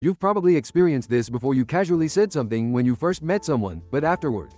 You've probably experienced this before. You casually said something when you first met someone, but afterward,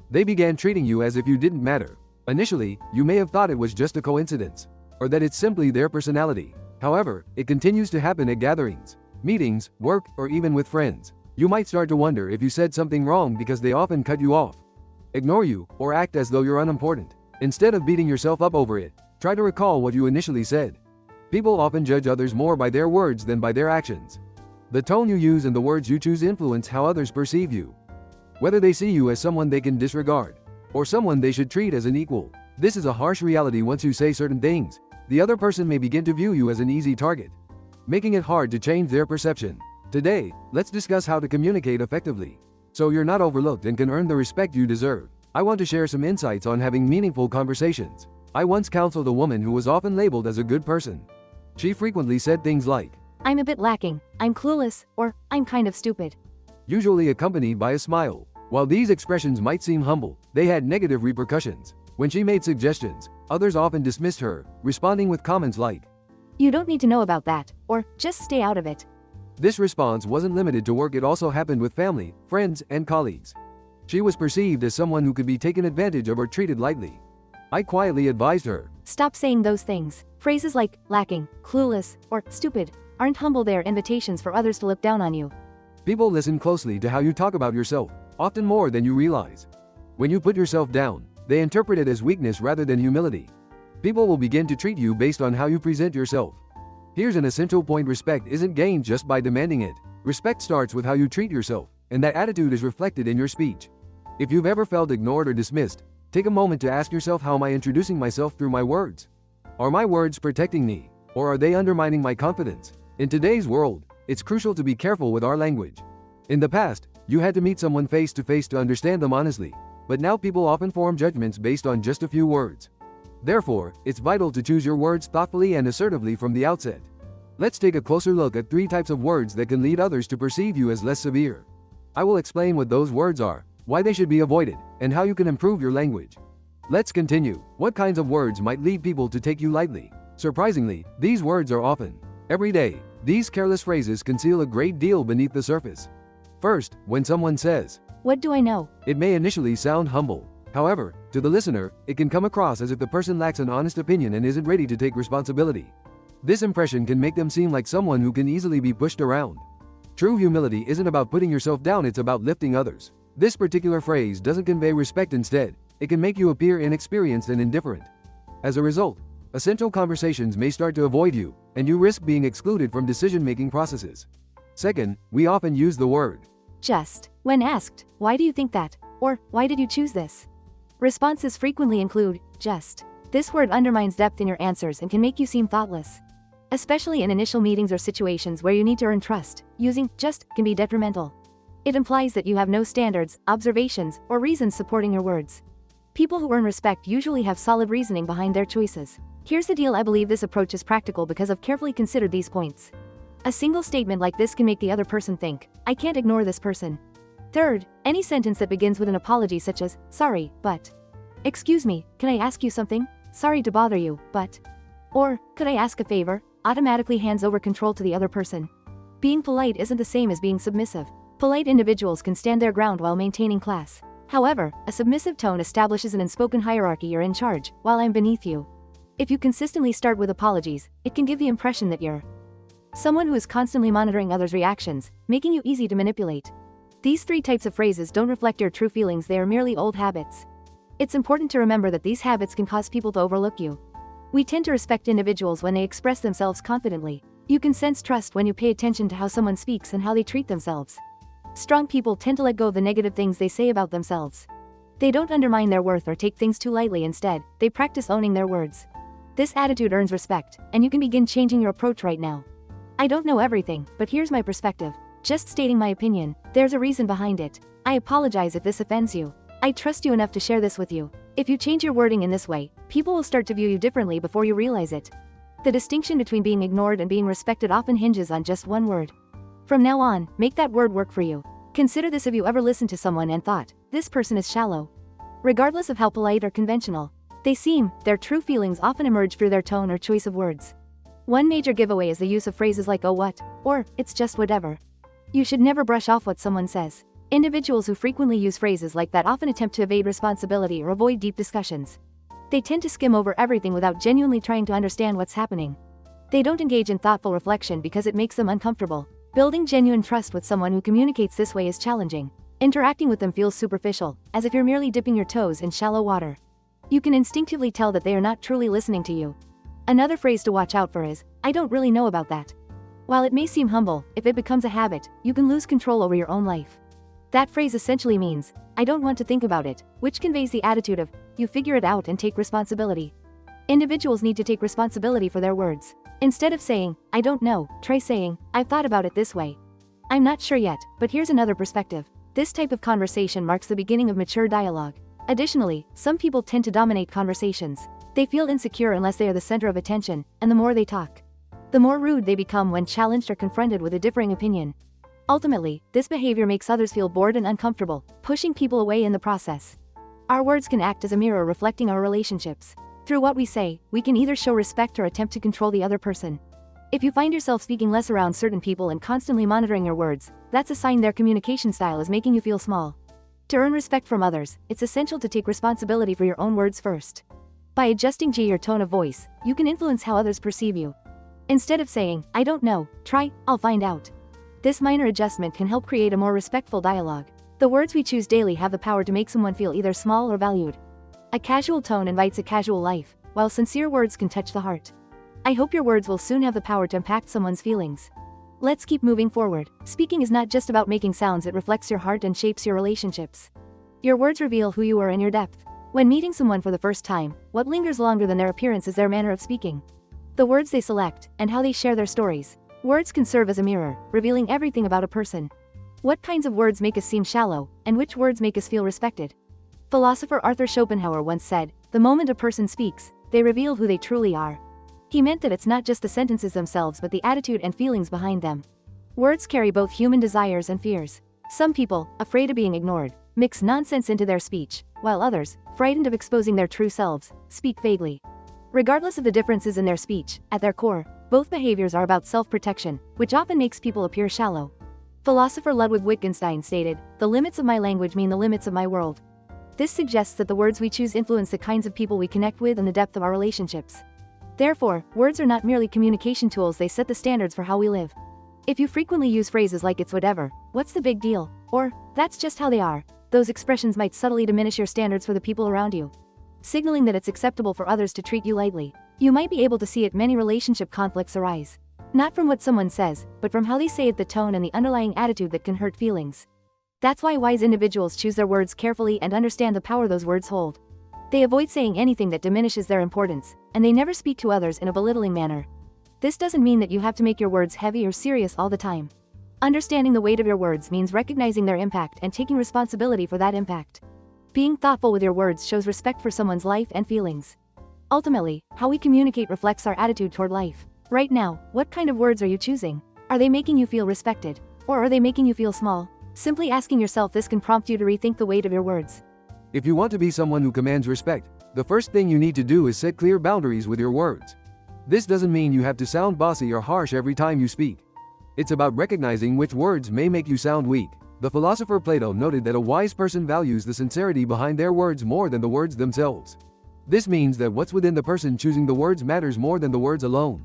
they began treating you as if you didn't matter. Initially, you may have thought it was just a coincidence, or that it's simply their personality. However, it continues to happen at gatherings, meetings, work, or even with friends. You might start to wonder if you said something wrong because they often cut you off, ignore you, or act as though you're unimportant. Instead of beating yourself up over it, try to recall what you initially said. People often judge others more by their words than by their actions. The tone you use and the words you choose influence how others perceive you. Whether they see you as someone they can disregard, or someone they should treat as an equal. This is a harsh reality. Once you say certain things, the other person may begin to view you as an easy target, making it hard to change their perception. Today, let's discuss how to communicate effectively, so you're not overlooked and can earn the respect you deserve. I want to share some insights on having meaningful conversations. I once counseled a woman who was often labeled as a good person. She frequently said things like, "I'm a bit lacking, I'm clueless," or "I'm kind of stupid," usually accompanied by a smile. While these expressions might seem humble, they had negative repercussions. When she made suggestions, others often dismissed her, responding with comments like, "You don't need to know about that," or "Just stay out of it." This response wasn't limited to work. It also happened with family, friends, and colleagues. She was perceived as someone who could be taken advantage of or treated lightly. I quietly advised her, Stop saying those things. Phrases like lacking, clueless, or stupid aren't humble. They are invitations for others to look down on you. people listen closely to how you talk about yourself, often more than you realize. When you put yourself down, they interpret it as weakness rather than humility. People will begin to treat you based on how you present yourself. Here's an essential point: respect isn't gained just by demanding it. Respect starts with how you treat yourself, and that attitude is reflected in your speech. If you've ever felt ignored or dismissed, take a moment to ask yourself, how am I introducing myself through my words? Are my words protecting me, or are they undermining my confidence? In today's world, it's crucial to be careful with our language. In the past, you had to meet someone face to face to understand them honestly, but now people often form judgments based on just a few words. Therefore, it's vital to choose your words thoughtfully and assertively from the outset. Let's take a closer look at 3 types of words that can lead others to perceive you as less severe. I will explain what those words are, why they should be avoided, and how you can improve your language. Let's continue. What kinds of words might lead people to take you lightly? Surprisingly, these words are often everyday. These careless phrases conceal a great deal beneath the surface. First, when someone says, "What do I know?" it may initially sound humble. However, to the listener, it can come across as if the person lacks an honest opinion and isn't ready to take responsibility. This impression can make them seem like someone who can easily be pushed around. True humility isn't about putting yourself down, it's about lifting others. This particular phrase doesn't convey respect. Instead, it can make you appear inexperienced and indifferent. As a result, essential conversations may start to avoid you, and you risk being excluded from decision-making processes. Second, we often use the word "Just" when asked, "Why do you think that?" or "Why did you choose this?" Responses frequently include "just." This word undermines depth in your answers and can make you seem thoughtless. Especially in initial meetings or situations where you need to earn trust, using "just" can be detrimental. It implies that you have no standards, observations, or reasons supporting your words. People who earn respect usually have solid reasoning behind their choices. Here's the deal: I believe this approach is practical because I've carefully considered these points. A single statement like this can make the other person think, "I can't ignore this person." Third, any sentence that begins with an apology such as, "Sorry, but," "Excuse me, can I ask you something? Sorry to bother you, but," or "Could I ask a favor?" automatically hands over control to the other person. Being polite isn't the same as being submissive. Polite individuals can stand their ground while maintaining class. However, a submissive tone establishes an unspoken hierarchy: you're in charge, while I'm beneath you. If you consistently start with apologies, it can give the impression that you're someone who is constantly monitoring others' reactions, making you easy to manipulate. These 3 types of phrases don't reflect your true feelings, they are merely old habits. It's important to remember that these habits can cause people to overlook you. We tend to respect individuals when they express themselves confidently. You can sense trust when you pay attention to how someone speaks and how they treat themselves. Strong people tend to let go of the negative things they say about themselves. They don't undermine their worth or take things too lightly. Instead, they practice owning their words. This attitude earns respect, and you can begin changing your approach right now. I don't know everything, but here's my perspective. Just stating my opinion. There's a reason behind it. I apologize if this offends you. I trust you enough to share this with you. If you change your wording in this way, people will start to view you differently before you realize it. The distinction between being ignored and being respected often hinges on just one word. From now on, make that word work for you. Consider this: if you ever listened to someone and thought, "This person is shallow," regardless of how polite or conventional they seem, their true feelings often emerge through their tone or choice of words. One major giveaway is the use of phrases like "oh what," or "it's just whatever." You should never brush off what someone says. Individuals who frequently use phrases like that often attempt to evade responsibility or avoid deep discussions. They tend to skim over everything without genuinely trying to understand what's happening. They don't engage in thoughtful reflection because it makes them uncomfortable. Building genuine trust with someone who communicates this way is challenging. Interacting with them feels superficial, as if you're merely dipping your toes in shallow water. You can instinctively tell that they are not truly listening to you. Another phrase to watch out for is, "I don't really know about that." While it may seem humble, if it becomes a habit, you can lose control over your own life. That phrase essentially means, "I don't want to think about it," which conveys the attitude of, "You figure it out and take responsibility." Individuals need to take responsibility for their words. Instead of saying, "I don't know," try saying, "I've thought about it this way. I'm not sure yet, but here's another perspective." This type of conversation marks the beginning of mature dialogue. Additionally, some people tend to dominate conversations. They feel insecure unless they are the center of attention, and the more they talk, the more rude they become when challenged or confronted with a differing opinion. Ultimately, this behavior makes others feel bored and uncomfortable, pushing people away in the process. Our words can act as a mirror reflecting our relationships. Through what we say, we can either show respect or attempt to control the other person. If you find yourself speaking less around certain people and constantly monitoring your words, that's a sign their communication style is making you feel small. To earn respect from others, it's essential to take responsibility for your own words first. By adjusting your tone of voice, you can influence how others perceive you. Instead of saying, "I don't know," try, "I'll find out." This minor adjustment can help create a more respectful dialogue. The words we choose daily have the power to make someone feel either small or valued. A casual tone invites a casual life, while sincere words can touch the heart. I hope your words will soon have the power to impact someone's feelings. Let's keep moving forward. Speaking is not just about making sounds, it reflects your heart and shapes your relationships. Your words reveal who you are and your depth. When meeting someone for the first time, what lingers longer than their appearance is their manner of speaking. The words they select, and how they share their stories. Words can serve as a mirror, revealing everything about a person. What kinds of words make us seem shallow, and which words make us feel respected? Philosopher Arthur Schopenhauer once said, "The moment a person speaks, they reveal who they truly are." He meant that it's not just the sentences themselves but the attitude and feelings behind them. Words carry both human desires and fears. Some people, afraid of being ignored, mix nonsense into their speech, while others, frightened of exposing their true selves, speak vaguely. Regardless of the differences in their speech, at their core, both behaviors are about self-protection, which often makes people appear shallow. Philosopher Ludwig Wittgenstein stated, "The limits of my language mean the limits of my world." This suggests that the words we choose influence the kinds of people we connect with and the depth of our relationships. Therefore, words are not merely communication tools, they set the standards for how we live. If you frequently use phrases like "it's whatever," "what's the big deal," or "that's just how they are," those expressions might subtly diminish your standards for the people around you, signaling that it's acceptable for others to treat you lightly. You might be able to see it. Many relationship conflicts arise, not from what someone says, but from how they say it, the tone and the underlying attitude that can hurt feelings. That's why wise individuals choose their words carefully and understand the power those words hold. They avoid saying anything that diminishes their importance, and they never speak to others in a belittling manner. This doesn't mean that you have to make your words heavy or serious all the time. Understanding the weight of your words means recognizing their impact and taking responsibility for that impact. Being thoughtful with your words shows respect for someone's life and feelings. Ultimately, how we communicate reflects our attitude toward life. Right now, what kind of words are you choosing? Are they making you feel respected? Or are they making you feel small? Simply asking yourself this can prompt you to rethink the weight of your words. If you want to be someone who commands respect, the first thing you need to do is set clear boundaries with your words. This doesn't mean you have to sound bossy or harsh every time you speak. It's about recognizing which words may make you sound weak. The philosopher Plato noted that a wise person values the sincerity behind their words more than the words themselves. This means that what's within the person choosing the words matters more than the words alone.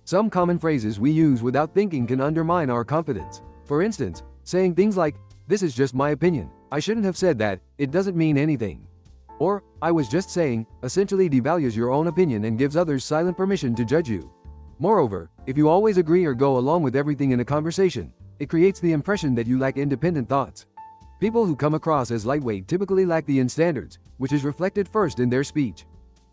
Some common phrases we use without thinking can undermine our confidence. For instance, saying things like, "This is just my opinion, I shouldn't have said that, it doesn't mean anything." Or, "I was just saying," essentially devalues your own opinion and gives others silent permission to judge you. Moreover, if you always agree or go along with everything in a conversation, it creates the impression that you lack independent thoughts. People who come across as lightweight typically lack the standards, which is reflected first in their speech.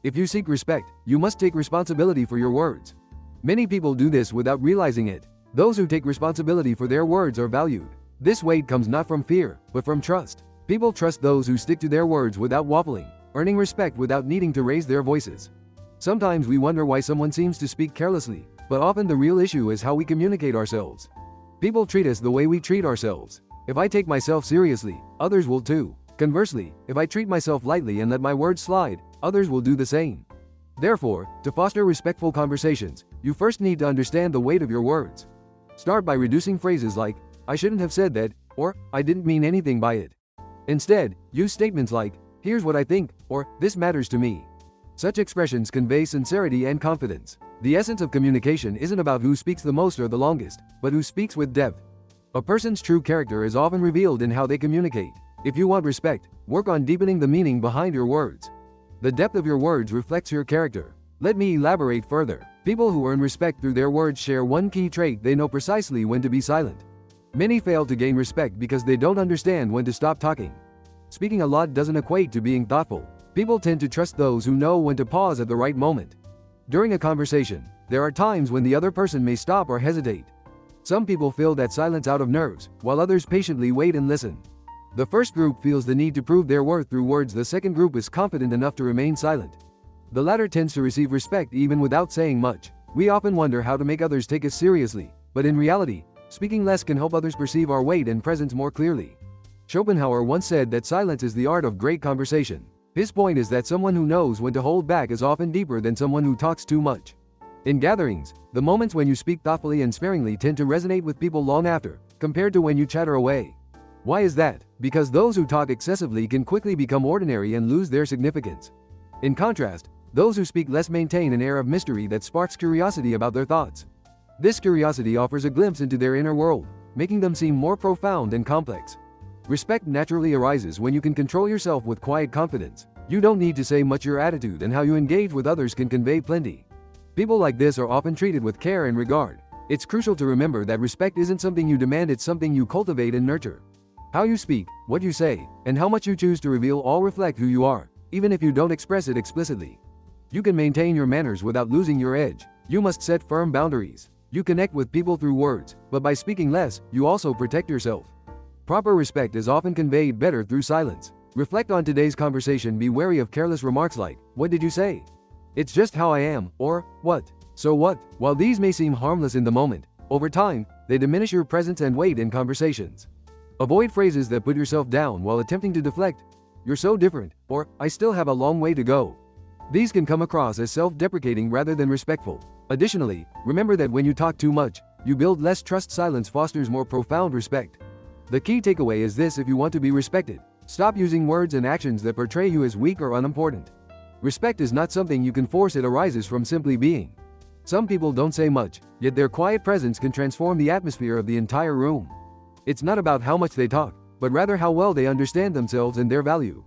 If you seek respect, you must take responsibility for your words. Many people do this without realizing it. Those who take responsibility for their words are valued. This weight comes not from fear, but from trust. People trust those who stick to their words without waffling, earning respect without needing to raise their voices. Sometimes we wonder why someone seems to speak carelessly, but often the real issue is how we communicate ourselves. People treat us the way we treat ourselves. If I take myself seriously, others will too. Conversely, if I treat myself lightly and let my words slide, others will do the same. Therefore, to foster respectful conversations, you first need to understand the weight of your words. Start by reducing phrases like, I shouldn't have said that, or I didn't mean anything by it. Instead, use statements like, here's what I think, or this matters to me. Such expressions convey sincerity and confidence. The essence of communication isn't about who speaks the most or the longest, but who speaks with depth. A person's true character is often revealed in how they communicate. If you want respect, work on deepening the meaning behind your words. The depth of your words reflects your character. Let me elaborate further. People who earn respect through their words share one key trait: they know precisely when to be silent. Many fail to gain respect because they don't understand when to stop talking. Speaking a lot doesn't equate to being thoughtful. People tend to trust those who know when to pause at the right moment. During a conversation, there are times when the other person may stop or hesitate. Some people fill that silence out of nerves, while others patiently wait and listen. The first group feels the need to prove their worth through words. The second group is confident enough to remain silent. The latter tends to receive respect even without saying much. We often wonder how to make others take us seriously, but in reality, speaking less can help others perceive our weight and presence more clearly. Schopenhauer once said that silence is the art of great conversation. His point is that someone who knows when to hold back is often deeper than someone who talks too much. In gatherings, the moments when you speak thoughtfully and sparingly tend to resonate with people long after, compared to when you chatter away. Why is that? Because those who talk excessively can quickly become ordinary and lose their significance. In contrast, those who speak less maintain an air of mystery that sparks curiosity about their thoughts. This curiosity offers a glimpse into their inner world, making them seem more profound and complex. Respect naturally arises when you can control yourself with quiet confidence. You don't need to say much. Your attitude and how you engage with others can convey plenty. People like this are often treated with care and regard. It's crucial to remember that respect isn't something you demand, it's something you cultivate and nurture. How you speak, what you say, and how much you choose to reveal all reflect who you are, even if you don't express it explicitly. You can maintain your manners without losing your edge. You must set firm boundaries. You connect with people through words, but by speaking less, you also protect yourself. Proper respect is often conveyed better through silence. Reflect on today's conversation. Be wary of careless remarks like, "What did you say?" "It's just how I am," or "What? So what?" While these may seem harmless in the moment, over time, they diminish your presence and weight in conversations. Avoid phrases that put yourself down while attempting to deflect. "You're so different," or "I still have a long way to go." These can come across as self-deprecating rather than respectful. Additionally, remember that when you talk too much, you build less trust. Silence fosters more profound respect. The key takeaway is this: if you want to be respected, stop using words and actions that portray you as weak or unimportant. Respect is not something you can force, it arises from simply being. Some people don't say much, yet their quiet presence can transform the atmosphere of the entire room. It's not about how much they talk, but rather how well they understand themselves and their value.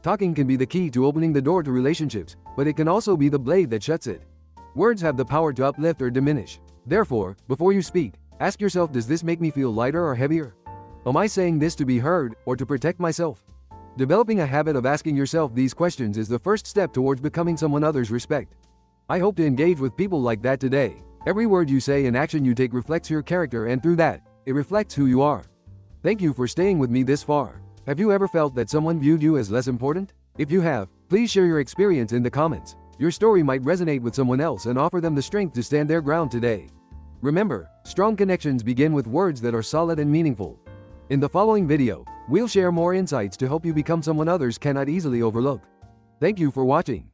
Talking can be the key to opening the door to relationships, but it can also be the blade that shuts it. Words have the power to uplift or diminish. Therefore, before you speak, ask yourself, does this make me feel lighter or heavier? Am I saying this to be heard, or to protect myself? Developing a habit of asking yourself these questions is the first step towards becoming someone others respect. I hope to engage with people like that today. Every word you say and action you take reflects your character, and through that, it reflects who you are. Thank you for staying with me this far. Have you ever felt that someone viewed you as less important? If you have, please share your experience in the comments. Your story might resonate with someone else and offer them the strength to stand their ground today. Remember, strong connections begin with words that are solid and meaningful. In the following video, we'll share more insights to help you become someone others cannot easily overlook. Thank you for watching.